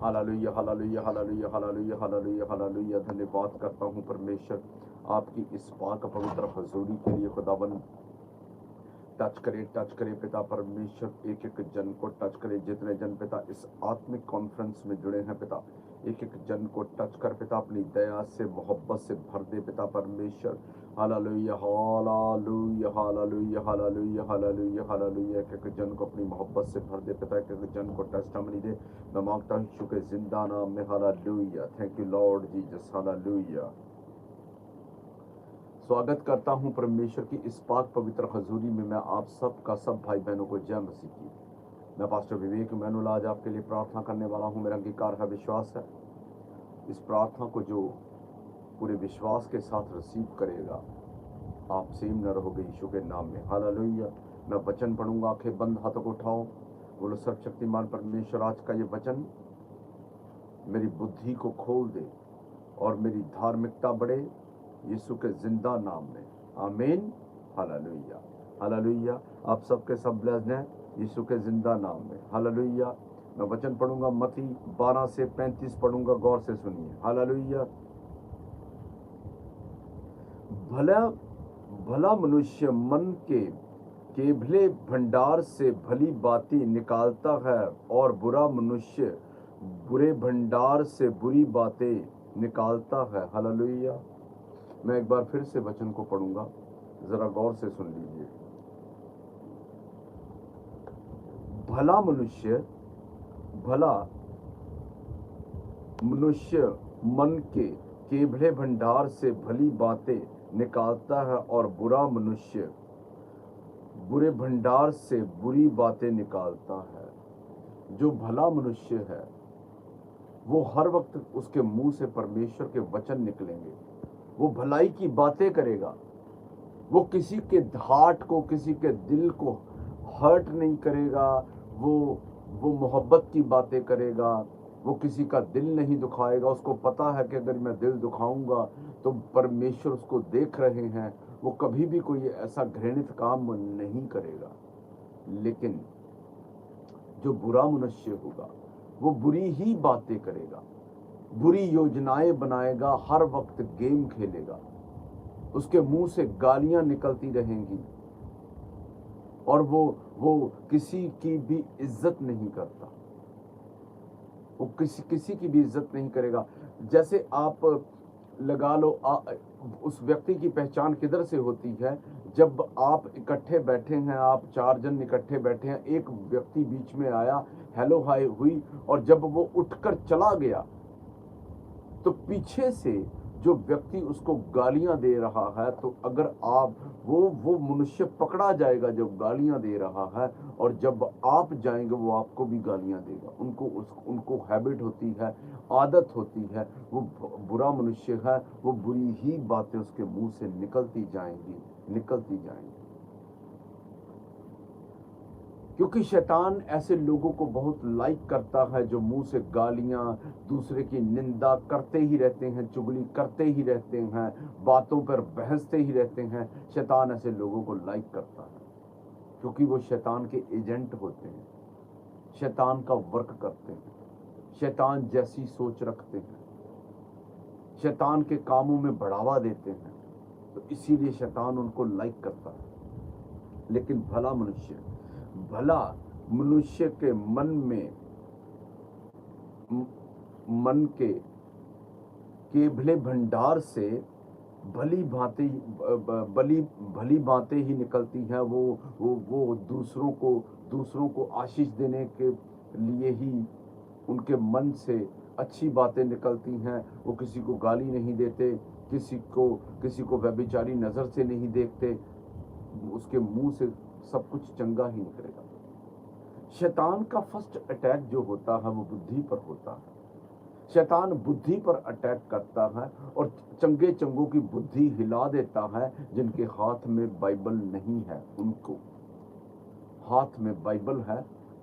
Hallelujah hallelujah hallelujah hallelujah hallelujah hallelujah. धन्यवाद करता हूँ परमेश्वर आपकी इस पाक पवित्र हजूरी के लिए। खुदावन टच करे पिता परमेश्वर, एक एक जन को टच करे। जितने जन पिता इस आत्मिक कॉन्फ्रेंस में जुड़े हैं पिता, एक एक जन को टच कर पिता, अपनी दया से मोहब्बत से भर दे पिता परमेश्वर। Hallelujah hallelujah hallelujah hallelujah hallelujah hallelujah. एक एक जन को अपनी मोहब्बत से भर दे पिता, एक एक जन को टेस्टामनी दे। मैं मांगता हूं यीशु के जिंदा नाम में। Hallelujah. Thank you Lord Jesus. Hallelujah. स्वागत करता हूं परमेश्वर की इस पाक पवित्र हजूरी में। मैं आप सब का सब भाई बहनों को जय मसीह की। मैं पास्टर विवेक मैनुअल आज आपके लिए प्रार्थना करने वाला हूं। मेरा अंगीकार है, विश्वास है, इस प्रार्थना को जो पूरे विश्वास के साथ रिसीव करेगा आप सेम न रहोगे यीशु के नाम में। हालेलुया। मैं वचन पढ़ूंगा, आंखें बंद, हाथों को उठाओ, बोलो सर्वशक्तिमान परमेश्वर आज का ये वचन मेरी बुद्धि को खोल दे और मेरी धार्मिकता बढ़े यीशु के जिंदा नाम में। आमीन। Hallelujah hallelujah. आप सबके सब ब्लेस्ड हैं यीशु के जिंदा नाम में। हालेलुया। मैं वचन पढ़ूंगा, मत्ती 12 से 35 पढ़ूंगा, गौर से सुनिए। हालेलुया। भला भला मनुष्य मन के केवले भंडार से भली बातें निकालता है और बुरा मनुष्य बुरे भंडार से बुरी बातें निकालता है। हालेलुया। मैं एक बार फिर से वचन को पढ़ूंगा, जरा गौर से सुन लीजिए। भला मनुष्य मन के केवले भंडार से भली बातें निकालता है और बुरा मनुष्य बुरे भंडार से बुरी बातें निकालता है। जो भला मनुष्य है वो हर वक्त उसके मुंह से परमेश्वर के वचन निकलेंगे, वो भलाई की बातें करेगा, वो किसी के हार्ट को, किसी के दिल को हर्ट नहीं करेगा, वो मोहब्बत की बातें करेगा, वो किसी का दिल नहीं दुखाएगा। उसको पता है कि अगर मैं दिल दुखाऊंगा तो परमेश्वर उसको देख रहे हैं, वो कभी भी कोई ऐसा घृणित काम नहीं करेगा। लेकिन जो बुरा मनुष्य होगा वो बुरी ही बातें करेगा, बुरी योजनाएं बनाएगा, हर वक्त गेम खेलेगा, उसके मुंह से गालियां निकलती रहेंगी और वो किसी की भी इज्जत नहीं करता, वो किसी की भी इज्जत नहीं करेगा। जैसे आप लगा लो उस व्यक्ति की पहचान किधर से होती है? जब आप इकट्ठे बैठे हैं, आप 4 जन इकट्ठे बैठे हैं, एक व्यक्ति बीच में आया, हेलो हाय हुई, और जब वो उठकर चला गया तो पीछे से जो व्यक्ति उसको गालियां दे रहा है, तो अगर आप वो मनुष्य पकड़ा जाएगा जो गालियां दे रहा है, और जब आप जाएंगे वो आपको भी गालियां देगा। उनको हैबिट होती है, आदत होती है, वो बुरा मनुष्य है, वो बुरी ही बातें उसके मुंह से निकलती जाएंगी। क्योंकि शैतान ऐसे लोगों को बहुत लाइक करता है जो मुंह से गालियां, दूसरे की निंदा करते ही रहते हैं, चुगली करते ही रहते हैं, बातों पर बहसते ही रहते हैं। शैतान ऐसे लोगों को लाइक करता है क्योंकि वो शैतान के एजेंट होते हैं, शैतान का वर्क करते हैं, शैतान जैसी सोच रखते हैं, शैतान के कामों में बढ़ावा देते हैं, तो इसीलिए शैतान उनको लाइक करता है। लेकिन भला मनुष्य के मन के केवले भंडार से भली बातें ही निकलती हैं। वो दूसरों को आशीष देने के लिए ही उनके मन से अच्छी बातें निकलती हैं। वो किसी को गाली नहीं देते, किसी को व्यभिचारी नजर से नहीं देखते, उसके मुंह से सब कुछ चंगा ही निकलेगा। शैतान का फर्स्ट अटैक जो होता है वो बुद्धि पर होता है। शैतान बुद्धि पर अटैक करता है और चंगों की बुद्धि हिला देता है। जिनके हाथ में बाइबल नहीं है, उनको हाथ में बाइबल है,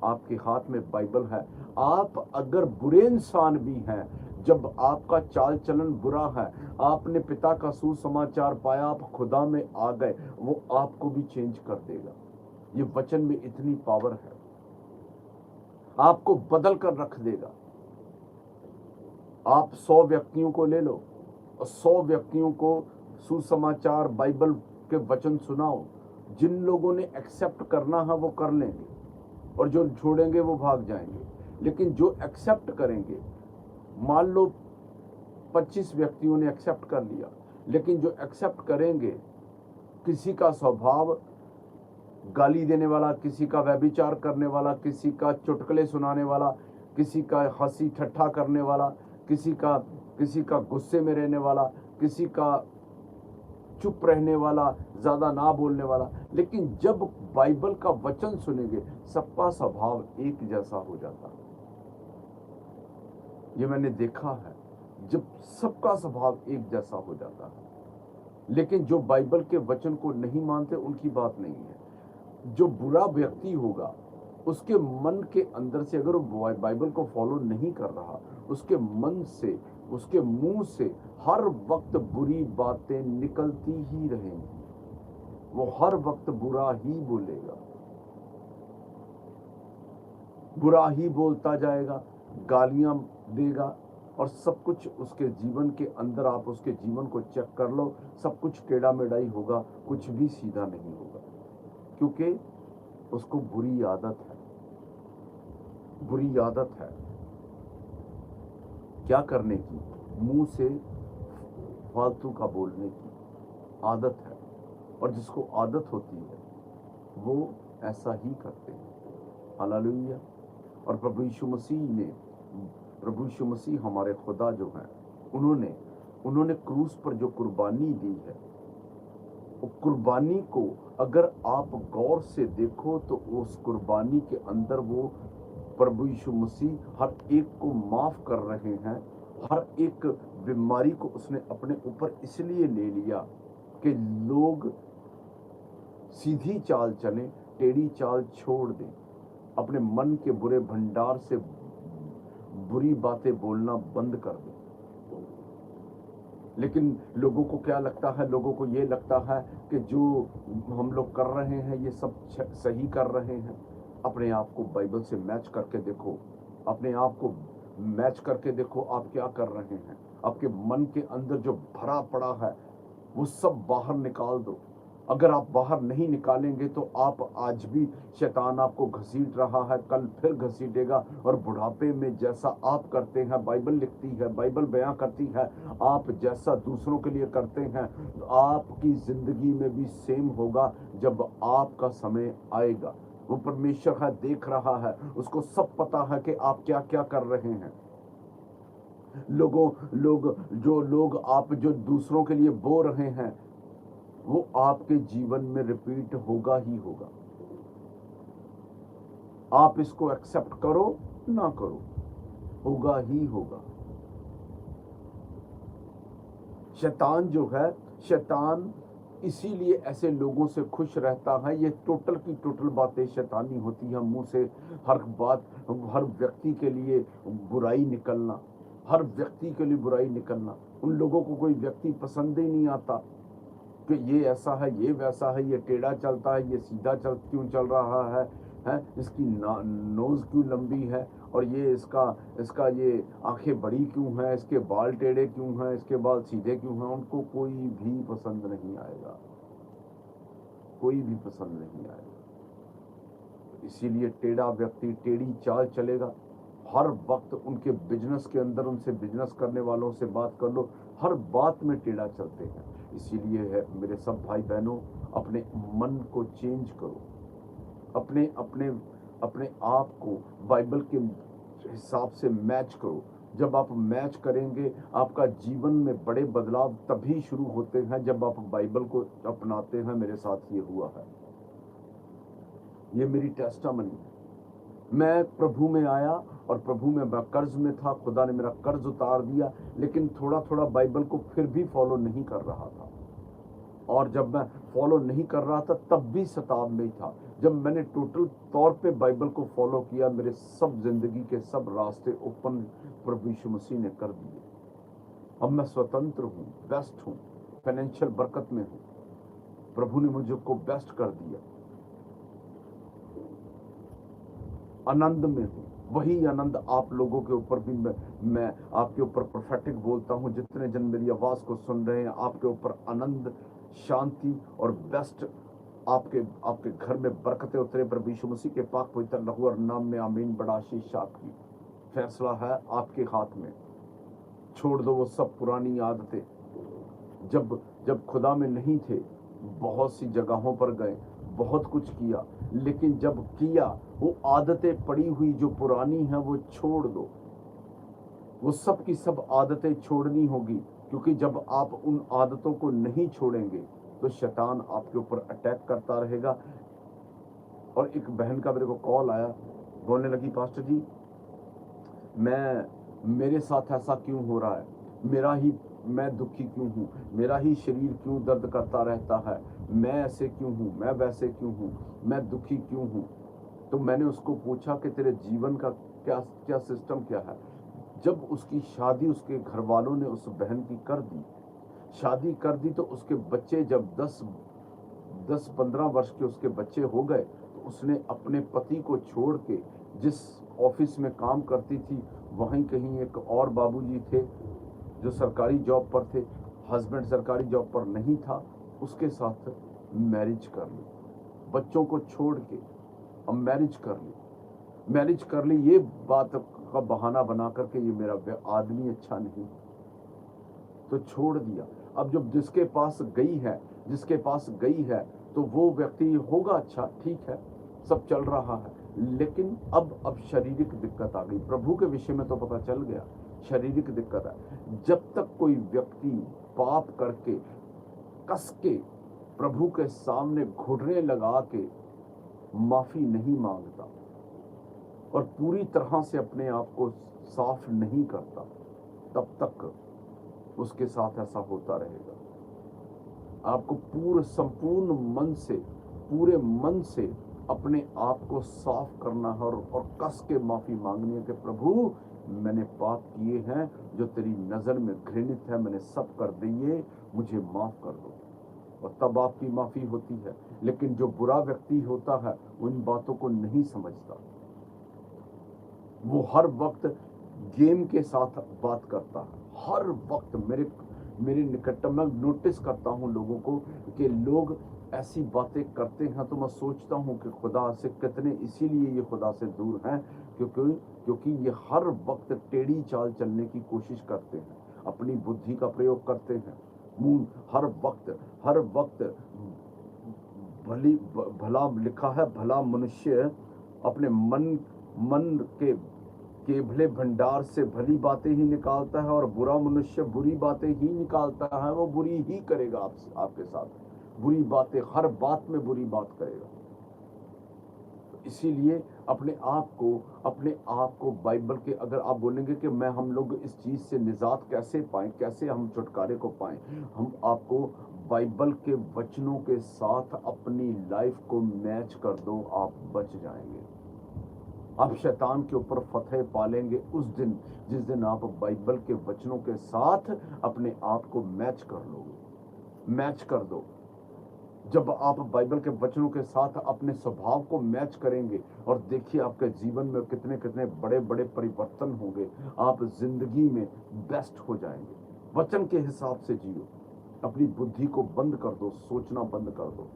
आपके हाथ में बाइबल है। आप अगर बुरे इंसान भी हैं, जब आपका चाल चलन बुरा है, आपने पिता का सुसमाचार पाया, आप खुदा में आ गए, वो आपको भी चेंज कर देगा। ये वचन में इतनी पावर है, आपको बदल कर रख देगा। आप 100 व्यक्तियों को ले लो और 100 व्यक्तियों को सुसमाचार बाइबल के वचन सुनाओ। जिन लोगों ने एक्सेप्ट करना है वो कर लेंगे और जो छोड़ेंगे वो भाग जाएंगे। लेकिन जो एक्सेप्ट करेंगे, मान लो 25 व्यक्तियों ने एक्सेप्ट कर लिया, लेकिन जो एक्सेप्ट करेंगे, किसी का स्वभाव गाली देने वाला, किसी का व्यभिचार करने वाला, किसी का चुटकुले सुनाने वाला, किसी का हंसी ठट्ठा करने वाला, किसी का गुस्से में रहने वाला, किसी का चुप रहने वाला, ज्यादा ना बोलने वाला, लेकिन जब बाइबल का वचन सुनेंगे सबका स्वभाव एक जैसा हो जाता है। ये मैंने देखा है, जब सबका स्वभाव एक जैसा हो जाता है। लेकिन जो बाइबल के वचन को नहीं मानते उनकी बात नहीं है। जो बुरा व्यक्ति होगा उसके मन के अंदर से, अगर वो बाइबल को फॉलो नहीं कर रहा, उसके मन से, उसके मुंह से हर वक्त बुरी बातें निकलती ही रहेंगी। वो हर वक्त बुरा ही बोलेगा, बुरा ही बोलता जाएगा, गालियां देगा और सब कुछ उसके जीवन के अंदर। आप उसके जीवन को चेक कर लो, सब कुछ टेढ़ा मेढ़ा ही होगा, कुछ भी सीधा नहीं होगा, क्योंकि उसको बुरी आदत है। बुरी आदत है क्या करने की? मुंह से फालतू का बोलने की आदत है। और जिसको आदत होती है वो ऐसा ही करते हैं। हालेलुया। और प्रभु यीशु मसीह हमारे खुदा जो हैं, उन्होंने क्रूस पर जो कुर्बानी दी है, वो कुर्बानी को अगर आप गौर से देखो तो उस कुर्बानी के अंदर वो प्रभु यीशु मसीह हर एक को माफ कर रहे हैं। हर एक बीमारी को उसने अपने ऊपर इसलिए ले लिया कि लोग सीधी चाल चलें, टेढ़ी चाल छोड़ दें, अपने मन के बुरे भंडार से बुरी बातें बोलना बंद कर दें। लेकिन लोगों को क्या लगता है? लोगों को ये लगता है कि जो हम लोग कर रहे हैं ये सब सही कर रहे हैं। अपने आप को बाइबल से मैच करके देखो, अपने आप को मैच करके देखो, आप क्या कर रहे हैं। आपके मन के अंदर जो भरा पड़ा है वो सब बाहर निकाल दो। अगर आप बाहर नहीं निकालेंगे तो आप आज भी, शैतान आपको घसीट रहा है, कल फिर घसीटेगा। और बुढ़ापे में जैसा आप करते हैं, बाइबल लिखती है, बाइबल बयां करती है, आप जैसा दूसरों के लिए करते हैं आपकी जिंदगी में भी सेम होगा जब आपका समय आएगा। वो परमेश्वर है, देख रहा है, उसको सब पता है कि आप क्या क्या कर रहे हैं। आप जो दूसरों के लिए बो रहे हैं वो आपके जीवन में रिपीट होगा ही होगा। आप इसको एक्सेप्ट करो ना करो, होगा ही होगा। शैतान जो है, शैतान इसीलिए ऐसे लोगों से खुश रहता है। ये टोटल की टोटल बातें शैतानी होती है। मुंह से हर बात, हर व्यक्ति के लिए बुराई निकलना, हर व्यक्ति के लिए बुराई निकलना। उन लोगों को कोई व्यक्ति पसंद ही नहीं आता कि ये ऐसा है, ये वैसा है, ये टेढ़ा चलता है, ये सीधा क्यों चल रहा है, इसकी नोज क्यों लंबी है, और ये इसका ये आंखें बड़ी क्यों हैं, इसके बाल टेढ़े क्यों हैं, इसके बाल सीधे क्यों हैं। उनको कोई भी पसंद नहीं आएगा, कोई भी पसंद नहीं आएगा। इसीलिए टेढ़ा व्यक्ति टेढ़ी चाल चलेगा। हर वक्त उनके बिजनेस के अंदर, उनसे बिजनेस करने वालों से बात कर लो, हर बात में टेढ़ा चलते हैं। इसीलिए है मेरे सब भाई बहनों, अपने मन को चेंज करो, अपने अपने अपने आप को बाइबल के हिसाब से मैच करो। जब आप मैच करेंगे, आपका जीवन में बड़े बदलाव तभी शुरू होते हैं जब आप बाइबल को अपनाते हैं। मेरे साथ ये हुआ है, ये मेरी टेस्टामनी है। मैं प्रभु में आया और प्रभु में मैं कर्ज में था, खुदा ने मेरा कर्ज उतार दिया, लेकिन थोड़ा थोड़ा बाइबल को फिर भी फॉलो नहीं कर रहा था। और जब मैं फॉलो नहीं कर रहा था तब भी सताव में था। जब मैंने टोटल तौर पे बाइबल को फॉलो किया, मेरे सब जिंदगी के सब रास्ते ओपन प्रभु यीशु मसीह ने कर दिए। अब मैं स्वतंत्र हूँ, बेस्ट हूँ, फाइनेंशियल बरकत में हूँ। प्रभु ने मुझे को बेस्ट कर दिया, आनंद में हूँ। वही आनंद आप लोगों के ऊपर भी मैं आपके ऊपर प्रोफेटिक बोलता हूँ। जितने जन मेरी आवाज को सुन रहे हैं, आपके ऊपर आनंद, शांति और बेस्ट आपके आपके घर में बरकतें उतरे। प्रभु यीशु मसीह के पाक पवित्र लहू और नाम में आमीन। बड़ा आशीष आपकी, फैसला है आपके हाथ में। छोड़ दो वो सब पुरानी आदतें। जब जब खुदा में नहीं थे, बहुत सी जगहों पर गए, बहुत कुछ किया, लेकिन जब किया वो आदतें पड़ी हुई जो पुरानी हैं वो छोड़ दो। वो सब की सब आदतें छोड़नी होगी, क्योंकि जब आप उन आदतों को नहीं छोड़ेंगे तो शैतान आपके ऊपर अटैक करता रहेगा। और एक बहन का मेरे को कॉल आया, बोलने लगी, पास्टर जी मेरे साथ ऐसा क्यों हो रहा है, मैं दुखी क्यों हूँ, मेरा ही शरीर क्यों दर्द करता रहता है, मैं ऐसे क्यों हूँ, मैं वैसे क्यों हूँ, मैं दुखी क्यों हूँ। तो मैंने उसको पूछा कि तेरे जीवन का क्या क्या सिस्टम क्या है। जब उसकी शादी उसके घर वालों ने उस बहन की कर दी, शादी कर दी, तो उसके बच्चे जब 10-15 वर्ष के उसके बच्चे हो गए, तो उसने अपने पति को छोड़ के, जिस ऑफिस में काम करती थी वहीं कहीं एक और बाबूजी थे जो सरकारी जॉब पर थे, हस्बैंड सरकारी जॉब पर नहीं था, उसके साथ मैरिज कर ली। बच्चों को छोड़ के अब मैरिज कर ली। ये बात का बहाना बना करके ये मेरा आदमी अच्छा नहीं, तो छोड़ दिया। अब जब जिसके पास गई है तो वो व्यक्ति होगा अच्छा, ठीक है, सब चल रहा है, लेकिन अब शारीरिक दिक्कत आ गई। प्रभु के विषय में तो पता चल गया, शारीरिक दिक्कत है। जब तक कोई व्यक्ति पाप करके कस के प्रभु के सामने घुटने लगा के माफी नहीं मांगता और पूरी तरह से अपने आप को साफ नहीं करता, तब तक उसके साथ ऐसा होता रहेगा। आपको पूरे मन से अपने आप को साफ करना है और कस के माफी मांगनी है कि प्रभु मैंने पाप किए हैं जो तेरी नजर में घृणित है, मैंने सब कर दिए, मुझे माफ कर दो। और तब आपकी माफी होती है। लेकिन जो बुरा व्यक्ति होता है वो इन बातों को नहीं समझता, वो हर वक्त गेम के साथ बात करता है, हर वक्त। मेरे निकट में नोटिस करता हूं लोगों को कि लोग ऐसी बातें करते हैं, तो मैं सोचता हूं कि खुदा से कितने, इसीलिए ये खुदा से दूर हैं, क्योंकि ये हर वक्त टेढ़ी चाल चलने की कोशिश करते हैं, अपनी बुद्धि का प्रयोग करते हैं। हर वक्त भला लिखा है, भला मनुष्य अपने मन के भले भंडार से भली बातें ही निकालता है, और बुरा मनुष्य बुरी बातें ही निकालता है। वो बुरी ही करेगा आपके साथ, बुरी बातें, हर बात में बुरी बात करेगा। इसीलिए अपने आप को बाइबल के, अगर आप बोलेंगे कि हम लोग इस चीज से निजात कैसे पाएं, कैसे हम छुटकारे को पाएं, हम आपको बाइबल के वचनों के साथ अपनी लाइफ को मैच कर दो, आप बच जाएंगे। आप शैतान के ऊपर फतह पालेंगे उस दिन जिस दिन आप बाइबल के वचनों के साथ अपने आप को मैच कर दो। जब आप बाइबल के वचनों के साथ अपने स्वभाव को मैच करेंगे, और देखिए आपके जीवन में कितने कितने बड़े बड़े परिवर्तन होंगे, आप जिंदगी में बेस्ट हो जाएंगे। वचन के हिसाब से जियो, अपनी बुद्धि को बंद कर दो, सोचना बंद कर दो।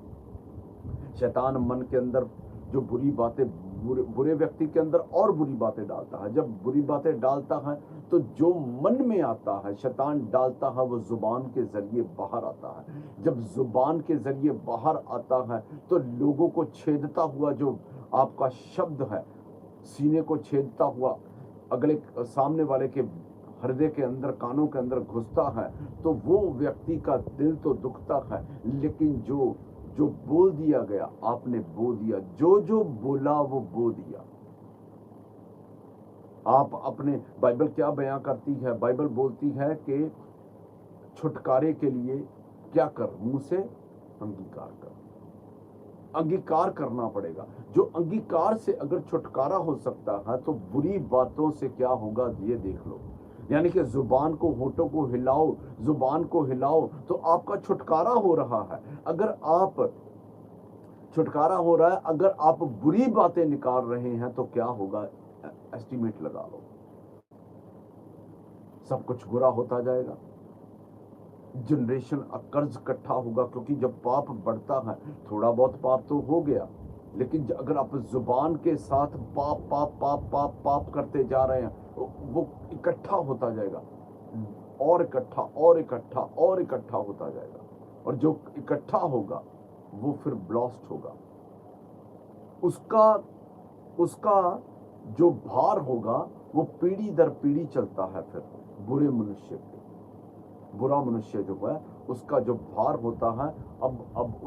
शैतान मन के अंदर जो बुरी बातें, बुरे व्यक्ति के अंदर और बुरी बातें डालता है। जब बुरी बातें डालता है तो जो मन में आता है शैतान डालता है, वो जुबान के जरिए बाहर आता है। जब जुबान के जरिए बाहर आता है तो लोगों को छेदता हुआ जो आपका शब्द है, सीने को छेदता हुआ अगले सामने वाले के हृदय के अंदर, कानों के अंदर घुसता है, तो वो व्यक्ति का दिल तो दुखता है, लेकिन जो बोल दिया गया, आपने बो दिया, जो बोला वो बो दिया। आप अपने, बाइबल क्या बयां करती है? बाइबल बोलती है कि छुटकारे के लिए क्या कर, मुंह से अंगीकार करना पड़ेगा। जो अंगीकार से अगर छुटकारा हो सकता है, तो बुरी बातों से क्या होगा ये देख लो। यानी कि जुबान को, होठों को हिलाओ, जुबान को हिलाओ, तो आपका छुटकारा हो रहा है। अगर आप छुटकारा हो रहा है, अगर आप बुरी बातें निकाल रहे हैं तो क्या होगा? एस्टिमेट लगा लो, सब कुछ बुरा होता जाएगा। जनरेशन कर्ज इकट्ठा होगा, क्योंकि जब पाप बढ़ता है, थोड़ा बहुत पाप तो हो गया, लेकिन अगर आप जुबान के साथ पाप पाप पाप पाप पाप करते जा रहे हैं, वो इकट्ठा होता जाएगा, और इकट्ठा और इकट्ठा और इकट्ठा होता जाएगा, और जो इकट्ठा होगा वो फिर ब्लास्ट होगा। उसका उसका जो भार होगा वो पीढ़ी दर पीढ़ी चलता है। फिर बुरे मनुष्य पे, बुरा मनुष्य जो है उसका जो भार होता है, अब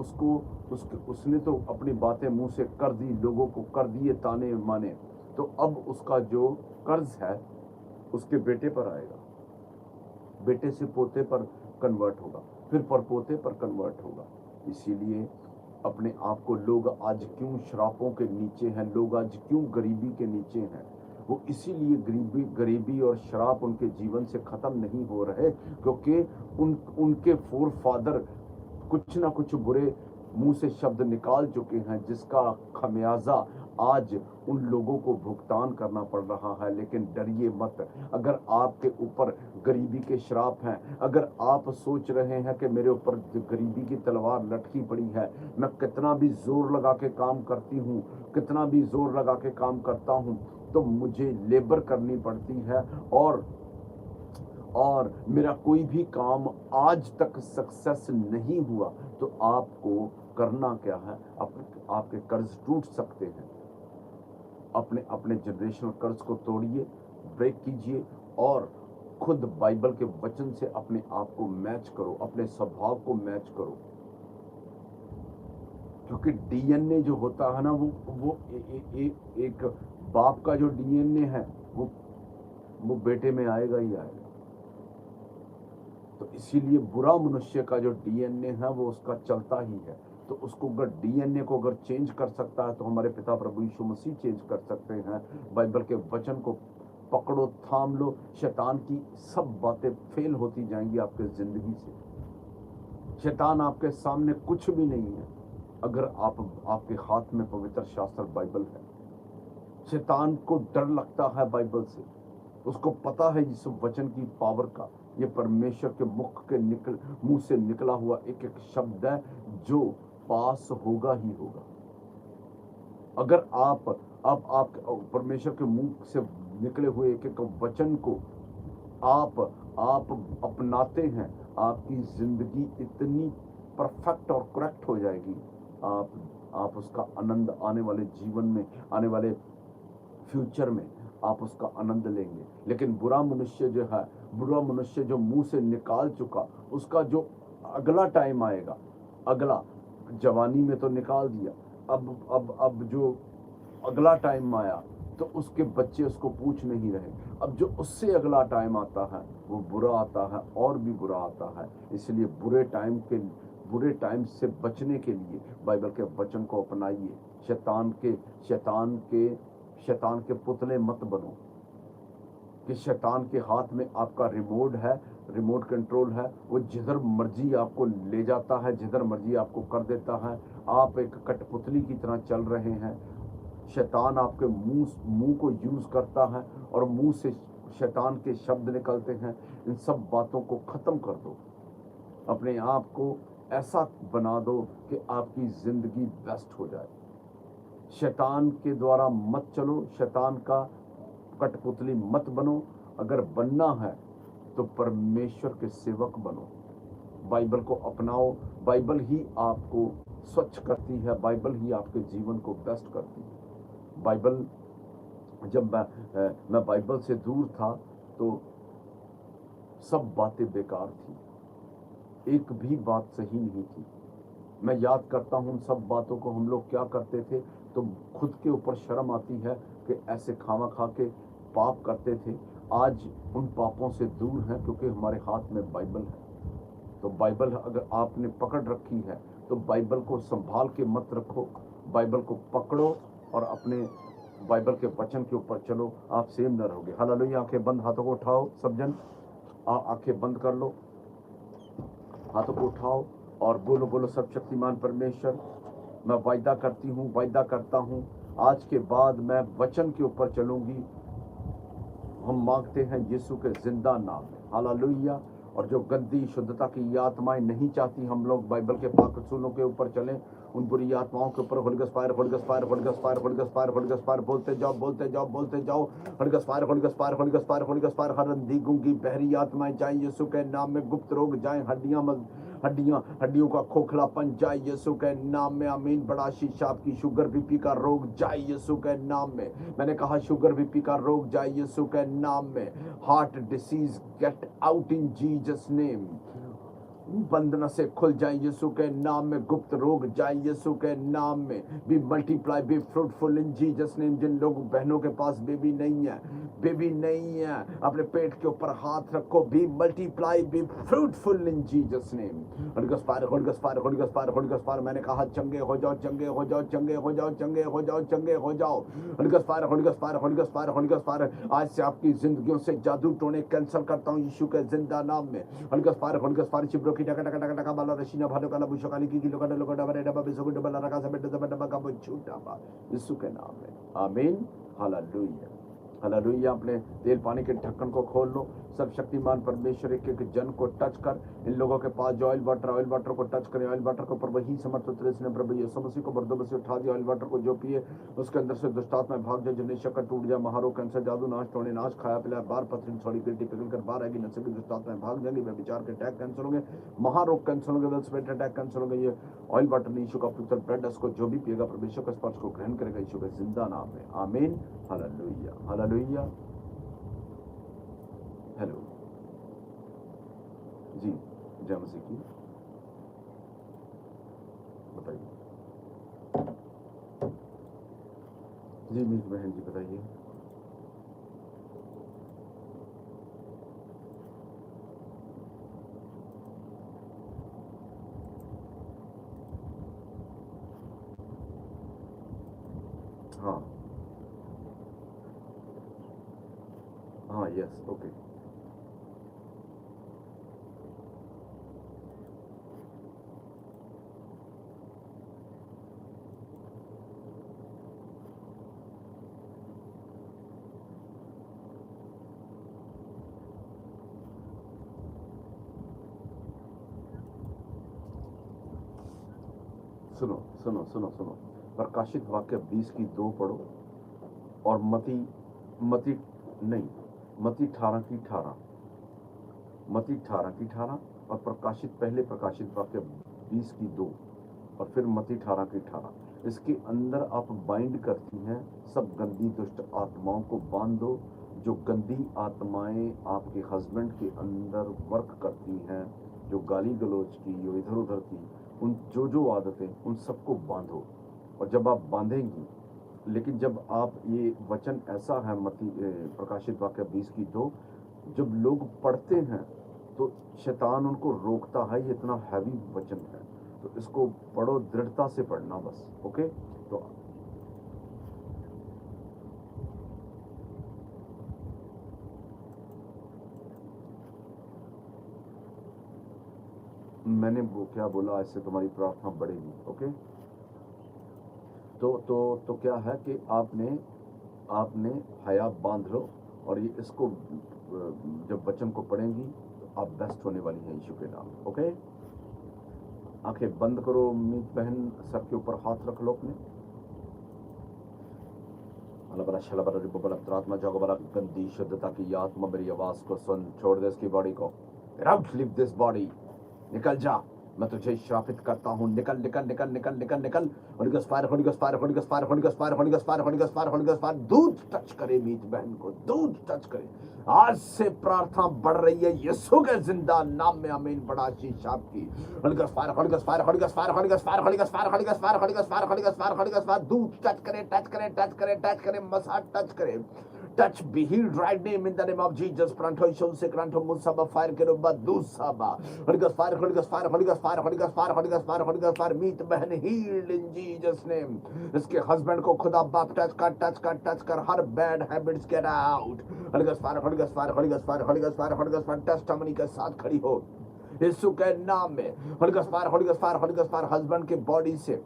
उसने तो अपनी बातें मुंह से कर दी, लोगों को कर दिए ताने माने, तो अब उसका जो कर्ज है उसके बेटे पर आएगा, बेटे से पोते पर कन्वर्ट होगा, फिर परपोते पर कन्वर्ट होगा। इसीलिए अपने आप को, लोग आज क्यों श्रापों के नीचे हैं, लोग आज क्यों गरीबी के नीचे हैं, वो इसीलिए गरीबी और श्राप उनके जीवन से खत्म नहीं हो रहे, क्योंकि उनके फोर फादर कुछ ना कुछ बुरे मुंह से शब्द निकाल चुके हैं, जिसका खमियाजा आज उन लोगों को भुगतान करना पड़ रहा है। लेकिन डरिए मत, अगर आपके ऊपर गरीबी के श्राप हैं, अगर आप सोच रहे हैं कि मेरे ऊपर गरीबी की तलवार लटकी पड़ी है, मैं कितना भी जोर लगा के काम करती हूँ, कितना भी जोर लगा के काम करता हूँ, तो मुझे लेबर करनी पड़ती है, और मेरा कोई भी काम आज तक सक्सेस नहीं हुआ, तो आपको करना क्या है, आपके कर्ज टूट सकते हैं। अपने अपने जनरेशनल कर्ज को तोड़िए, ब्रेक कीजिए, और खुद बाइबल के वचन से अपने आप को मैच करो, अपने स्वभाव को मैच करो, क्योंकि डीएनए जो होता है ना, वो एक बाप का जो डीएनए है वो बेटे में आएगा ही आएगा। तो इसीलिए बुरा मनुष्य का जो डीएनए है वो उसका चलता ही है। तो उसको अगर डीएनए को अगर चेंज कर सकता है, तो हमारे पिता प्रभु यीशु मसीह चेंज कर सकते हैं। बाइबल के वचन को पकड़ो, थाम लो, शैतान की सब बातें फेल होती जाएंगी आपके जिंदगी से। शैतान आपके सामने कुछ भी नहीं है अगर आपके हाथ में पवित्र शास्त्र बाइबल है। शैतान को डर लगता है बाइबल से, उसको पता है इस वचन की पावर का, ये परमेश्वर के मुंह से निकला हुआ एक एक शब्द है जो पास होगा ही होगा। अगर आप परमेश्वर के मुंह से निकले हुए एक एक वचन को आप अपनाते हैं, आपकी जिंदगी इतनी परफेक्ट और करेक्ट हो जाएगी, आप उसका आनंद आने वाले जीवन में, आने वाले फ्यूचर में आप उसका आनंद लेंगे। लेकिन बुरा मनुष्य जो मुंह से निकाल चुका, उसका जो अगला टाइम आएगा, अगला जवानी में तो निकाल दिया, अब जो अगला टाइम आया तो उसके बच्चे उसको पूछ नहीं रहे। अब जो उससे अगला टाइम आता है वो बुरा आता है, और भी बुरा आता है। इसलिए बुरे टाइम से बचने के लिए बाइबल के वचन को अपनाइए। शैतान के पुतले मत बनो कि शैतान के हाथ में आपका रिमोट कंट्रोल है, वो जिधर मर्जी आपको ले जाता है, जिधर मर्जी आपको कर देता है। आप एक कठपुतली की तरह चल रहे हैं। शैतान आपके मुंह को यूज करता है, और मुंह से शैतान के शब्द निकलते हैं। इन सब बातों को खत्म कर दो, अपने आप को ऐसा बना दो कि आपकी जिंदगी बेस्ट हो जाए। शैतान के द्वारा मत चलो, शैतान का कठपुतली मत बनो। अगर बनना है तो परमेश्वर के सेवक बनो, बाइबल को अपनाओ। बाइबल ही आपको स्वच्छ करती है, बाइबल ही आपके जीवन को बेस्ट करती है। बाइबल, जब मैं बाइबल से दूर था तो सब बातें बेकार थी, एक भी बात सही नहीं थी। मैं याद करता हूँ सब बातों को हम लोग क्या करते थे, तो खुद के ऊपर शर्म आती है कि ऐसे खावा खा के पाप करते थे। आज उन पापों से दूर हैं, क्योंकि हमारे हाथ में बाइबल है। तो बाइबल अगर आपने पकड़ रखी है तो बाइबल को संभाल के मत रखो, बाइबल को पकड़ो और अपने बाइबल के वचन के ऊपर चलो, आप सेम न रहोगे। हालेलुया। आंखें बंद, हाथों को उठाओ सब जन, आंखें बंद कर लो, हाथों को उठाओ और बोलो सर्वशक्तिमान परमेश्वर, मैं वायदा करता हूँ आज के बाद मैं वचन के ऊपर चलूंगी, हम मांगते हैं यीशु के जिंदा नाम में, हालेलुया। और जो गंदी शुद्धता की आत्माएं नहीं चाहती हम लोग बाइबल के पाक असूलों के ऊपर चलें, उन बुरी आत्माओं के ऊपर holy ghost fire, holy ghost fire, holy ghost fire, holy ghost fire, holy ghost fire बोलते जाओ, बोलते जाओ, बोलते जाओ। Holy ghost fire, holy ghost fire, holy ghost fire, holy ghost fire. हर अंधी गूंगी बहरी आत्माएं जाए यीशु के नाम में, गुप्त रोग जाए, हड्डियों का खोखलापन जाए यीशु के नाम में, आमीन। बड़ा शीशा आपकी शुगर बीपी का रोग जाए यीशु के नाम में। मैंने कहा शुगर बीपी का रोग जाए यीशु के नाम में। Heart disease get out in Jesus name. बंधन से खुल जाए यीशु के नाम में। गुप्त रोग जाए यीशु के नाम में। Be multiply, be fruitful in Jesus name. जिन लोग बहनों के पास बेबी नहीं है, अपने पेट के ऊपर हाथ रखो। Be multiply, be fruitful in Jesus name. Holy ghost fire, holy ghost fire, holy ghost fire, holy ghost fire. मैंने कहा चंगे हो जाओ, चंगे हो जाओ, चंगे हो जाओ, चंगे हो जाओ, चंगे हो जाओ। Holy ghost fire, holy ghost fire, holy ghost fire, holy ghost fire. आज से आपकी जिंदगियों से जादू टोने कैंसिल करता हूं यीशु के जिंदा नाम में। Holy ghost fire, holy ghost fire. चिब्रो की टका टका टका टका बाला रशीना भालो काला बुशो काली की लोका लोका डबरे डबा बिसो डबा रका सब डबा डबा का वो छूटा बा यीशु के नाम में, आमीन, हालेलुया, हालेलुया। अपने तेल पानी के ढक्कन को खोल लो। सर्वशक्तिमान परमेश्वर एक एक जन को टच कर। इन लोगों के पास जो ऑयल वाटर को टच करें, ऑयल वाटर के ऊपर वही समर्थ उतरे। इसने प्रभु यीशु मसीह को बर्दों से उठा दिया। ऑयल वाटर को जो पिए उसके अंदर से दुष्ट आत्माएं भाग जाए, जिन्हें शक्कर टूट जाए, महारोग, कैंसर, जादू, नाश, टोने, नाश, खाया पिलाया, बार पथरी सड़ी पेटी पिघल कर बाहर आएगी, नशे की दुष्ट आत्माएं भाग जाएंगी, वे विचार के अटैक कैंसिल होंगे, महारोग कैंसिल होंगे, वेल स्पेट अटैक कैंसिल होंगे। ये ऑयल वाटर यीशु का पवित्र ब्लड, उसको जो भी पिएगा परमेश्वर के स्पर्श को ग्रहण करेगा यीशु के जिंदा नाम में, आमीन, हालेलुया, हालेलुया। हेलो जी, जय मसीह की, बताइए जी। मीत बहन जी बताइए। हाँ हाँ, यस, ओके। सुनो सुनो सुनो सुनो, प्रकाशित वाक्य 20 की 2 पढ़ो और मती 18 की 18, मती 18 की 18 और पहले प्रकाशित वाक्य 20 की 2 और फिर मती 18 की 18। इसके अंदर आप बाइंड करती हैं सब गंदी दुष्ट आत्माओं को बांध दो। जो गंदी आत्माएं आपके हस्बैंड के अंदर वर्क करती हैं, जो गाली गलौज की, जो इधर उधर की, उन जो आदतें, उन सबको बांधो। और जब आप बांधेंगी, लेकिन जब आप ये वचन ऐसा है मती प्रकाशित वाक्य 20 की 2, जब लोग पढ़ते हैं तो शैतान उनको रोकता है। ये इतना हैवी वचन है, तो इसको पढ़ो, दृढ़ता से पढ़ना बस, ओके। तो मैंने वो क्या बोला, इससे तुम्हारी प्रार्थना बढ़ेगी, ओके। तो क्या है कि आपने हया बांध लो और ये इसको जब वचन को पढ़ेंगी तो आप बेस्ट होने वाली हैं यीशु के नाम, ओके। आंखें बंद करो मीत बहन, सर के ऊपर हाथ रख लो अपने। आत्मा जागो बड़ा, गंदी शुद्धता की आत्मा मेरी आवाज को सुन, छोड़ दे इसकी बॉडी को, लीव दिस बॉडी, निकल जा, मैं तुझे श्रापित करता हूँ, निकल निकल निकल निकल निकल निकल। Holi ghost fire, holy ghost fire, holy ghost fire, holy ghost fire, holy ghost fire, holy ghost fire, holy ghost fire. दूध टच करे मीत बहन को, दूध टच करे। आज से प्रार्थना बढ़ रही है यीशु के जिंदा नाम में, आमीन। बड़ा आशीष आपकी। Holi ghost fire, holy ghost fire, holy ghost fire, holy ghost fire, holy ghost fire, holy ghost fire, holy ghost fire, holy ghost fire, holy ghost fire. दूध टच करे, टच करे, टच करे, टच करे, मसाज टच करे, touch, be healed right name in the name of Jesus. Pranto shonse kranto musaba fire kero badusaba. Holy Ghost fire, Holy Ghost fire, Holy Ghost fire, Holy Ghost fire, Holy Ghost fire, Holy Ghost fire. Meet बहन healed in Jesus name. इसके husband को खुदा बाप touch कर, हर bad habits get out. Holy Ghost fire, Holy Ghost fire, Holy Ghost fire, Holy Ghost fire, Holy Ghost fire. testimony के साथ खड़ी हो यीशु के नाम में। Holy Ghost fire, Holy Ghost fire, Holy Ghost fire. husband के body से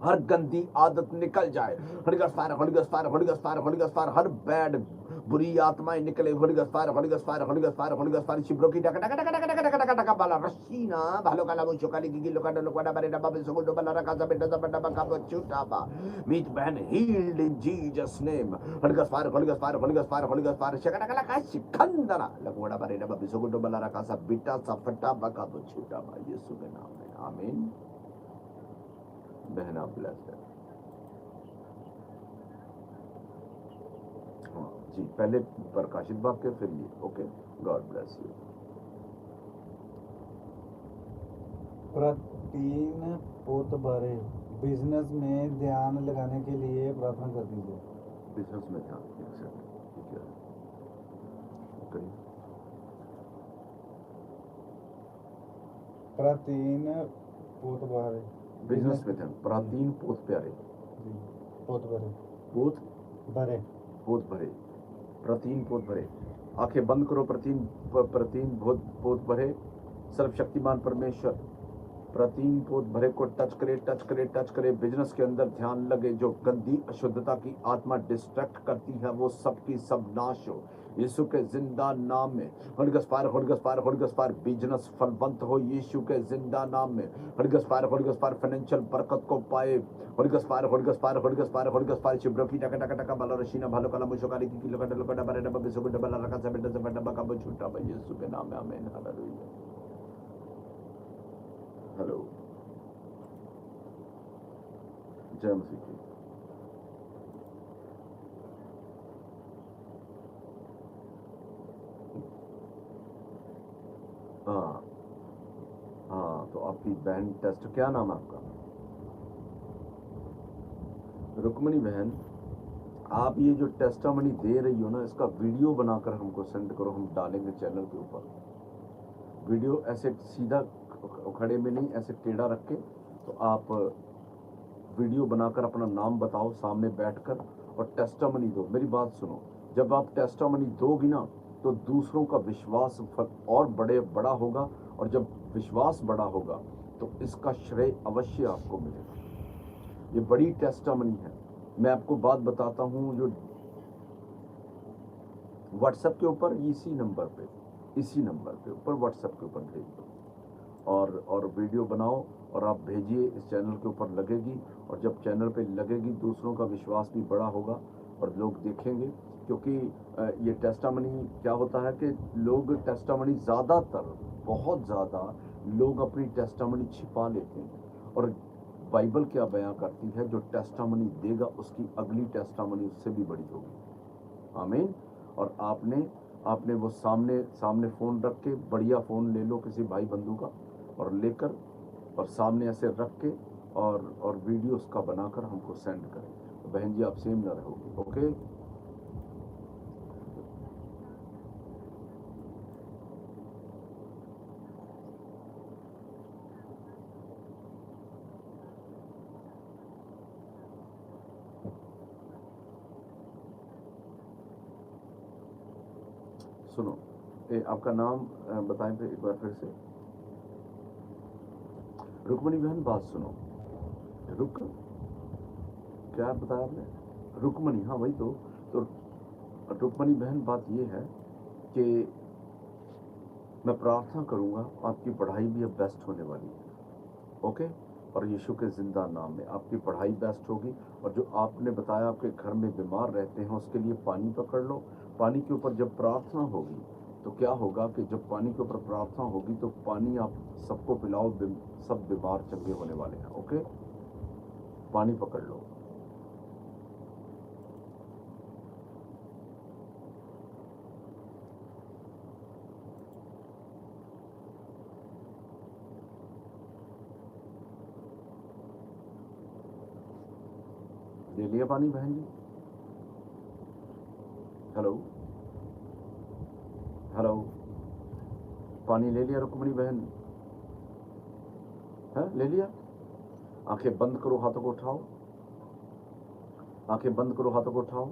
हर गंदी आदत निकल जाए। Holy ghost fire, holy ghost fire, holy ghost fire, holy ghost fire, हर बैड बुरी आत्माएं निकले। Holy ghost fire, holy ghost fire, holy ghost fire, holy ghost fire, शिब्रो की टका टका टका टका टका टका टका बाला रशीना भालो काला मुझो काली की लोका लोका बारे डब्बा में सुगुल डब्बा रखा सब बेटा सब डब्बा का छूटा बा मीट बहन healed in Jesus name. Holy ghost fire, holy ghost fire, holy ghost fire, holy ghost fire, शका टका का सिकंदरा लगोड़ा बारे डब्बा में सुगुल डब्बा रखा सब बेटा सब फटा बका छूटा बा यीशु के नाम में आमीन। बहन आप ब्लेस्ड है। हाँ जी, पहले प्रकाशित वाक्य फिर ये। Okay, God bless you. Protein पोत बारे बिजनेस में ध्यान लगाने के लिए प्रार्थना कर दीजिए। बिजनेस में ध्यान, एक सेकंड, ठीक है, ओके। प्राचीन पोत बारे बिजनेस में ध्यान, प्राचीन पोत प्यारे, जी, पोत बारे पोत बारे पोत भरे, प्रतीन पोत भरे। आंखें बंद करो। प्रतीन पोत भरे। सर्वशक्तिमान परमेश्वर प्रतीन पोत भरे को टच करे, टच करे, टच करे। बिजनेस के अंदर ध्यान लगे। जो गंदी अशुद्धता की आत्मा डिस्ट्रैक्ट करती है वो सब की सब नाश हो यीशु के जिंदा नाम में। Holy ghost fire, holy ghost fire, holy ghost fire. Business फलवंत हो यीशु के जिंदा नाम में। Holy ghost fire, holy ghost fire. Financial बरकत को पाए। Holy ghost fire, holy ghost fire, holy ghost fire, holy ghost fire. शिब्रो की टका टका टका बाला रशीना भालो काला मुशोकारी की लोका लोका बारे डब्बा बिसो डब्बा लगा सब डब्बा का छूटा भाई यीशु के नाम में आमीन। हालेलुया। हेलो, जय मसीह की। हाँ हाँ, तो आपकी बहन टेस्ट, क्या नाम है आपका? रुक्मणी बहन, आप ये जो टेस्टामनी दे रही हो ना, इसका वीडियो बनाकर हमको सेंड करो, हम डालेंगे चैनल के ऊपर। वीडियो ऐसे सीधा खड़े में नहीं, ऐसे टेढ़ा रख के, तो आप वीडियो बनाकर अपना नाम बताओ सामने बैठकर और टेस्टामनी दो। मेरी बात सुनो, जब आप टेस्टामनी दोगी ना तो दूसरों का विश्वास और बड़ा होगा, और जब विश्वास बड़ा होगा तो इसका श्रेय अवश्य आपको मिलेगा। ये बड़ी टेस्टामनी है। मैं आपको बात बताता हूँ, जो व्हाट्सएप के ऊपर इसी नंबर पे ऊपर व्हाट्सएप के ऊपर भेज दो और वीडियो बनाओ और आप भेजिए। इस चैनल के ऊपर लगेगी, और जब चैनल पे लगेगी दूसरों का विश्वास भी बड़ा होगा और लोग देखेंगे। क्योंकि ये टेस्टामनी क्या होता है कि लोग टेस्टामनी ज़्यादातर, बहुत ज़्यादा लोग अपनी टेस्टामनी छिपा लेते हैं, और बाइबल क्या बयां करती है, जो टेस्टामनी देगा उसकी अगली टेस्टामनी उससे भी बड़ी होगी। आमीन। और आपने वो सामने फ़ोन रख के, बढ़िया फ़ोन ले लो किसी भाई बंधु का, और लेकर और सामने ऐसे रख के और वीडियो उसका बनाकर हमको सेंड करें। तो बहन जी आप सेम ना रहोगी। ओके, सुनो, आपका नाम बताएं फिर एक बार फिर से। रुक्मणी बहन बात सुनो, क्या बताया आपने? रुक्मणी, हाँ वही तो रुक्मणी बहन बात ये है कि मैं प्रार्थना करूंगा, आपकी पढ़ाई भी अब बेस्ट होने वाली है। ओके, और यीशु के जिंदा नाम में आपकी पढ़ाई बेस्ट होगी। और जो आपने बताया आपके घर में बीमार रहते हैं, उसके लिए पानी पकड़ लो। पानी के ऊपर जब प्रार्थना होगी तो क्या होगा कि जब पानी के ऊपर प्रार्थना होगी तो पानी आप सबको पिलाओ, सब बीमार चंगे होने वाले हैं। ओके, पानी पकड़ लो। ले लिया पानी बहन जी? हेलो हेलो, पानी ले लिया रुक्मणी बहन? है, ले लिया? आंखें बंद करो, हाथों को उठाओ। आंखें बंद करो, हाथों को उठाओ।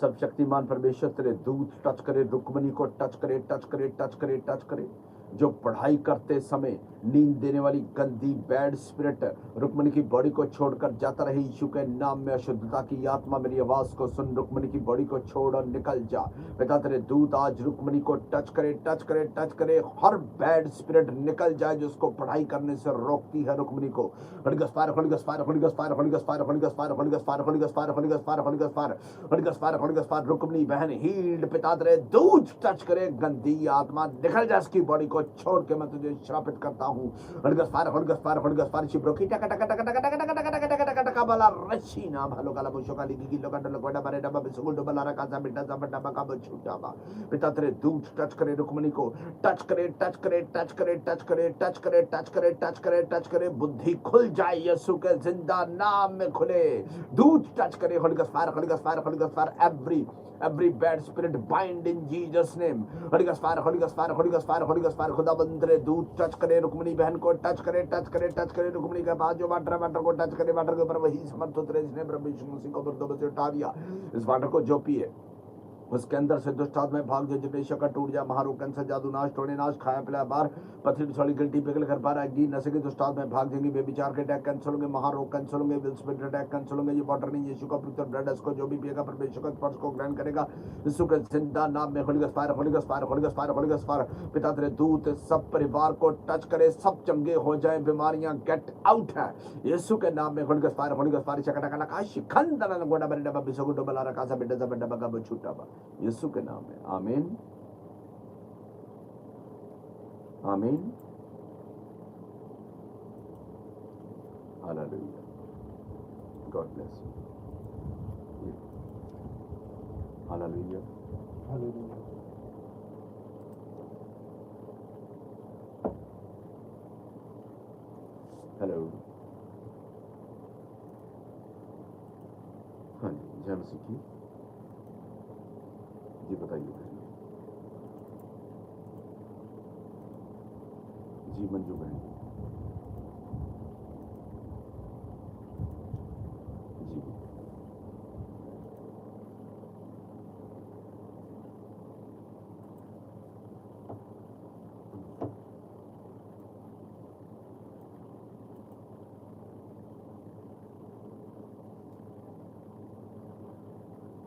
सब शक्तिमान परमेश्वर तेरे दूत टच करे, रुक्मणी को टच करे, टच करे, टच करे, टच करे। जो पढ़ाई करते समय नींद देने वाली गंदी बैड स्पिरिट रुक्मणी की बॉडी को छोड़कर जाता रहे यीशु के नाम में। अशुद्धता की आत्मा मेरी आवाज को सुन, रुक्मणी की बॉडी को छोड़ और निकल जा। पिता तेरे दूत आज रुक्मणी को टच करे, टच करे, टच करे। हर बैड स्पिरिट निकल जाए जो उसको पढ़ाई करने से रोकती है रुक्मणी को। Holy ghost fire, holy ghost fire, holy ghost fire, holy ghost fire, holy ghost fire, holy ghost fire, holy ghost fire, holy ghost fire, holy ghost fire, holy ghost fire, holy ghost fire. Rukmani बहन healed. पिता तेरे दूत touch करे, गंदी आत्मा निकल जा इसकी बॉडी को छोड़ के। मैं तुझे श्रापित करता हूँ। Holy ghost fire, holy ghost fire, holy ghost fire. शिब्रो की टका टका टका टका टका टका टका टका टका टका बाला रशी ना भालो काला बुशो काली की लोका डलो कोडा बारे डबा बिसुगुल डबला रखा सा बेटा सा बड़ा का बछुटा बा। पिता तेरे दूत टच करे रुक्मणी को, टच करे, टच करे, टच करे, टच करे, टच करे, टच करे, टच करे, टच करे। बुद्धि खुल जाए यीशु के जिंदा नाम में खुले। दूत टच करे। Holi ghost fire, holy ghost fire, holy ghost fire. Every bad spirit bind in Jesus name. Holy Ghost fire, Holy Ghost fire, Holy Ghost fire, Holy Ghost fire। खुदाबंद तेरे दूत टच करे रुक्मणी बहन को, टच करे, टच करे, touch करे। रुक्मणी के पास जो वाटर को टच करे, वाटर के ऊपर वही समर्थ उतरे जिसने प्रभु यीशु मसीह को मृत्यु से उठा दिया। इस वाटर को जो पिए उसके अंदर से दुष्ट आत्माएं भाग जाए, जिब्रेशा का टूट जाए, महारोग, कैंसर, जादू, नाश, टोने नाश, खाया पिलाया बार, पथरी सड़ी गिल्टी पिघल कर बार आएगी, नशे की दुष्ट आत्माएं भाग जाएंगी, बेविचार के अटैक कैंसिल होंगे, महारोग कैंसिल होंगे, विल स्पिरिट अटैक कैंसिल होंगे। ये वाटर नहीं, यीशु का पवित्र ब्लड, इसको जो भी पिएगा परमेश्वर का स्पर्श को ग्रहण करेगा यीशु के जिंदा नाम में। Holy ghost fire, holy ghost fire, holy ghost fire, holy ghost fire. पिता तेरे दूत सब परिवार को टच करे, सब चंगे हो जाए, बीमारियां गेट आउट है यीशु के नाम में। Holy ghost fire, holy ghost fire. चकटा का का शिखंदन गोडा बरे डबा बिसगु डबला रखा सा बेटा सा बड़ा का बछूटा बा यीशु के नाम में। आमीन, आमीन, हालेलुया। God bless you. हालेलुया, हालेलुया। हेलो। हाँ जी, जय मसीह की। जी बताइए। जी मंजू बहन जी।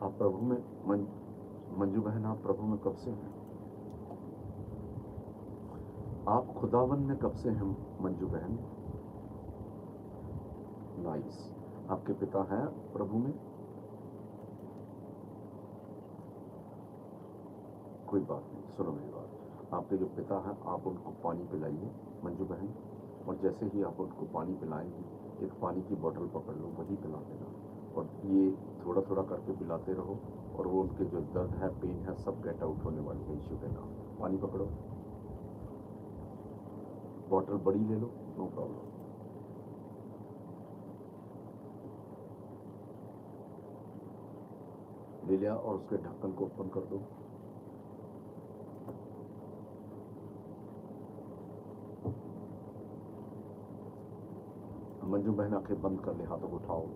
आप प्रभु में मंजू बहन, आप प्रभु में कब से हैं? आप खुदावन में कब से हैं मंजू बहन? नाइस। आपके पिता हैं प्रभु में? कोई बात नहीं, सुनो मेरी बात। आपके जो पिता हैं आप उनको पानी पिलाइए मंजू बहन, और जैसे ही आप उनको पानी पिलाएंगी एक पानी की बोतल पकड़ लो, वही पिला देना, और ये थोड़ा थोड़ा करके पिलाते रहो, और वो उनके जो दर्द है, पेन है, सब गेट आउट होने वाली है यीशु के नाम। पानी पकड़ो, बॉटल बड़ी ले लो, नो प्रॉब्लम। ले लिया और उसके ढक्कन को ओपन कर दो। मंजू बहन आंखें बंद कर ले, हाथों को उठाओ।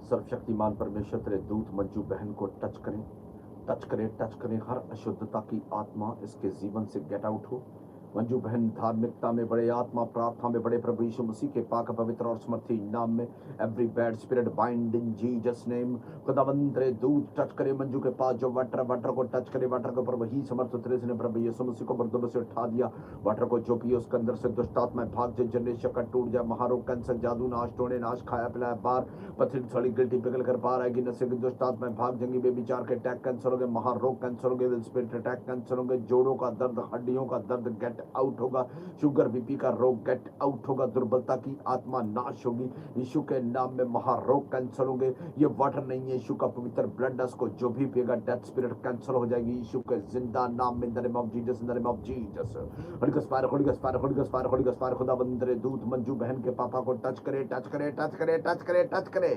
सर्वशक्तिमान परमेश्वर तेरे दूत मंजू बहन को टच करें, टच करें, टच करें। हर अशुद्धता की आत्मा इसके जीवन से गेट आउट हो। मंजू बहन धार्मिकता में बड़े, आत्मा प्रार्थना में बड़े, प्रभु यीशु मसीह के पाक पवित्र और समर्थी नाम में। एवरी बैड स्पिरिट बाइंड इन जीसस नेम। खुदावंद तेरे दूत टच करे मंजू के पास जो वाटर को टच करे, वाटर के ऊपर वही समर्थ उतरे जिसने प्रभु यीशु मसीह को मर्दों से उठा दिया। वाटर को जो पिए उसके अंदर से दुष्ट आत्माएं भाग जाए, जनरेशन का टूट जाए, महारोग, कैंसर, जादू, नाश, टोने नाश, खाया पिलाया बार, पथरी सड़ी गिल्टी पिघल कर बाहर आएगी, नशे की दुष्ट आत्माएं भाग जाएंगी, बेविचार के अटैक कैंसर होंगे, महारोग कैंसर होंगे, विल स्पिरिट अटैक कैंसर होंगे, जोड़ों का दर्द, हड्डियों का दर्द गेट आउट होगा, शुगर बीपी का रोग गेट आउट होगा, दुर्बलता की आत्मा नाश होगी यीशु के नाम में। महारोग कैंसर होंगे। ये वाटर नहीं है, यीशु का पवित्र ब्लड, को जो भी पिएगा डेथ स्पिरिट कैंसर हो जाएगी यीशु के जिंदा नाम में। In the name of Jesus, in the name of Jesus. Holi ghost fire, holy ghost fire, holy ghost fire, holy ghost fire. खुदाबंद तेरे दूत मंजू बहन के पापा को टच करे, टच करे, टच करे, टच करे, टच करे।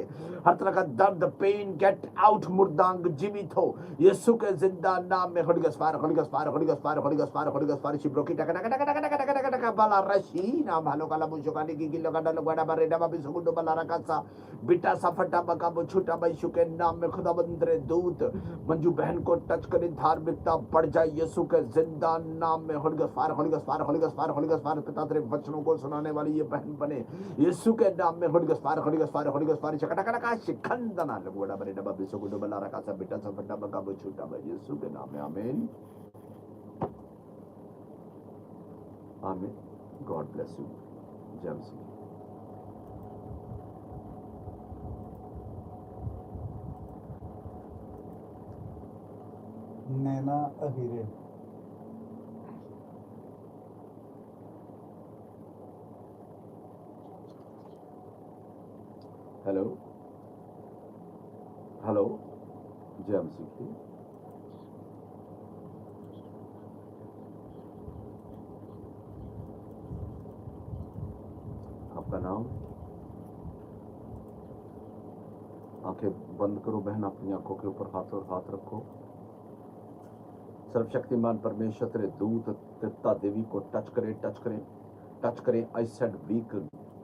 हर तरह का दर्द, पेन गेट आउट, मुर्दांग जीवित हो यीशु के जिंदा नाम में। Holy ghost fire, holy ghost fire, holy ghost fire, holy ghost fire, holy ghost fire. शिब्रो की टक टक टक टक टक टक टक टका बाला रशी ना भालो काला बुशोकाली की गिलो काडा लगवाड़ा बारे डबा बिसुगुंडो बाला रकासा बिटा सफटा बका बुछुटा बयशु के नाम में खुदाबंद रे दूत मंजू बहन को टच करे धार्मिकता बढ़ जाए यीशु के जिंदा नाम में holy ghost fire holy ghost fire holy ghost fire holy ghost fire पिता तेरे वचनों को सुनाने वाली ये बहन बने यीशु के नाम में holy ghost fire holy ghost fire holy ghost fire चकटकटका शिखंदना लगवाड़ा बारे डबा बिसुगुंडो बाला रकासा बिटा सफटा बका बुछुटा बय यीशु के नाम में आमीन आमीन गॉड ब्लेस यू जय मसीह नैना अहीरे हेलो हेलो जय मसीह की आपका नाम आंखें बंद करो बहन अपनी आंखों के ऊपर हाथ रखो सर्वशक्तिमान परमेश्वर तेरे दूत तृप्ता देवी को टच करे आई सेड वीक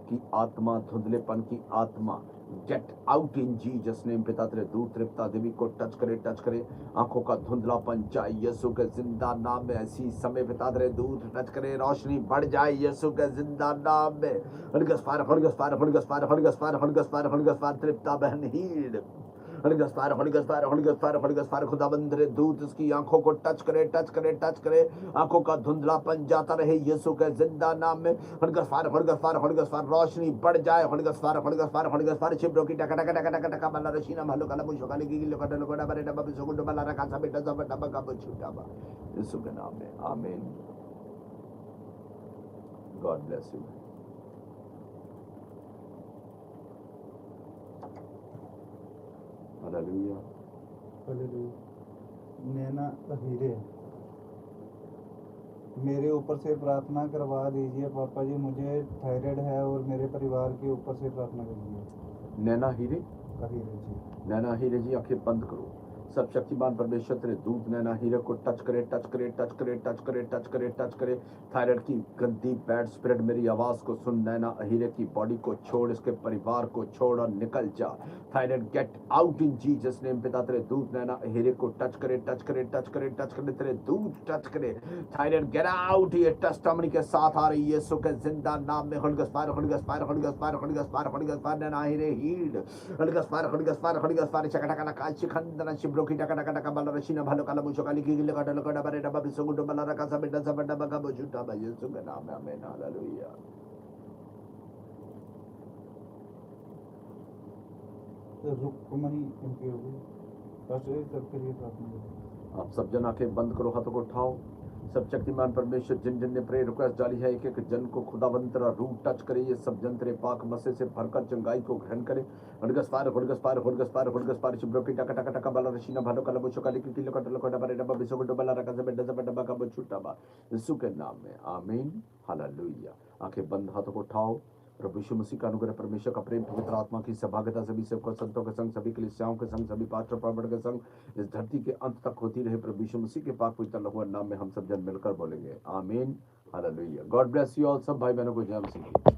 की आत्मा धुंधलेपन की आत्मा get out in Jesus name पिता तेरे दूत तृप्ता देवी को टच करे आंखों का धुंधलापन जाए यीशु के जिंदा नाम में ऐसी समय पिता तेरे दूत टच करे रोशनी बढ़ जाए यीशु के जिंदा नाम में हलगस फायर तृप्ता बहन हीड खुदाबंद रे दूत उसकी आंखों को टच करे आंखों का धुंधलापन जाता रहे यीशु के जिंदा नाम में रोशनी बढ़ जाए छिपरों की टका बल्ला रशीना भालो काला मुशोकाली की लोका लोका बारे डब्बा बिसुगुंडो बल्ला रखा सा बेटा सब डब्बा का बछूटा बा यीशु के नाम में आमीन गॉड ब्लेस यू हालेलुया हालेलुया नैना अहीरे मेरे ऊपर से प्रार्थना करवा दीजिए पापा जी मुझे थायराइड है और मेरे परिवार के ऊपर से प्रार्थना कीजिए नैना हीरे अहीरे जी नैना हीरे जी आंखें बंद करो सब शक्तिमान परमेश्वर तेरे दूत नैना हीरे को टच करे थायराइड की गंदी बैड स्पिरिट मेरी आवाज को सुन नैना हीरे की बॉडी को छोड़ इसके परिवार को छोड़ और निकल जा thyroid get out in Jesus name पिता तेरे दूत नैना हीरे को टच करे तेरे दूत टच करे थायराइड गेट आउट ये टेस्टामनी के साथ आ रही है यीशु के जिंदा नाम में होली गॉस्ट फायर नैना हीरे हीड होली गॉस्ट फायर चकटकना का शिखंदना शिब्रोकी टका बल्ला रशीना भालो काला मुशोकाली की गिले काडा लोका बारे डब्बा बिसुगुंडो बल्ला रखा सा बेटा सब डब्बा का बछूटा बा यीशु के नाम में आमीन हालेलुया रुक्मणी इनकी होगी पास्टर जी सबके लिए प्रार्थना करें आप सब जन आंखें बंद करो हाथों को उठाओ सब शक्तिमान परमेश्वर जिन जिन ने प्रेयर रिक्वेस्ट डाली है एक जन को खुदावंत तेरा रूप टच करे ये सब जन तेरे पाक मसे से भरकर चंगाई को ग्रहण करे होलगस पार शिब्रो की टका बाला रशीना भालो कला बुशो काली की किलो कटलो कोडा बारे डब्बा बिसो गुडो बाला रका से बेड्डा से डब्बा का बछूटा बा यीशु के नाम में आमीन हालेलुया आंखें बंद हाथों को उठाओ प्रभु यीशु मसीह का अनुग्रह परमेश्वर का प्रेम पवित्र आत्मा की सहभागिता सभी सेवकों संतों के संग सभी कलीसियाओं के संग सभी पास्टर प्रवक्ता के संग इस धरती के अंत तक होती रहे प्रभु यीशु मसीह के पाक पवित्र लहू नाम में हम सब जन मिलकर बोलेंगे आमीन hallelujah God bless you all सब भाई बहनों को जय मसीह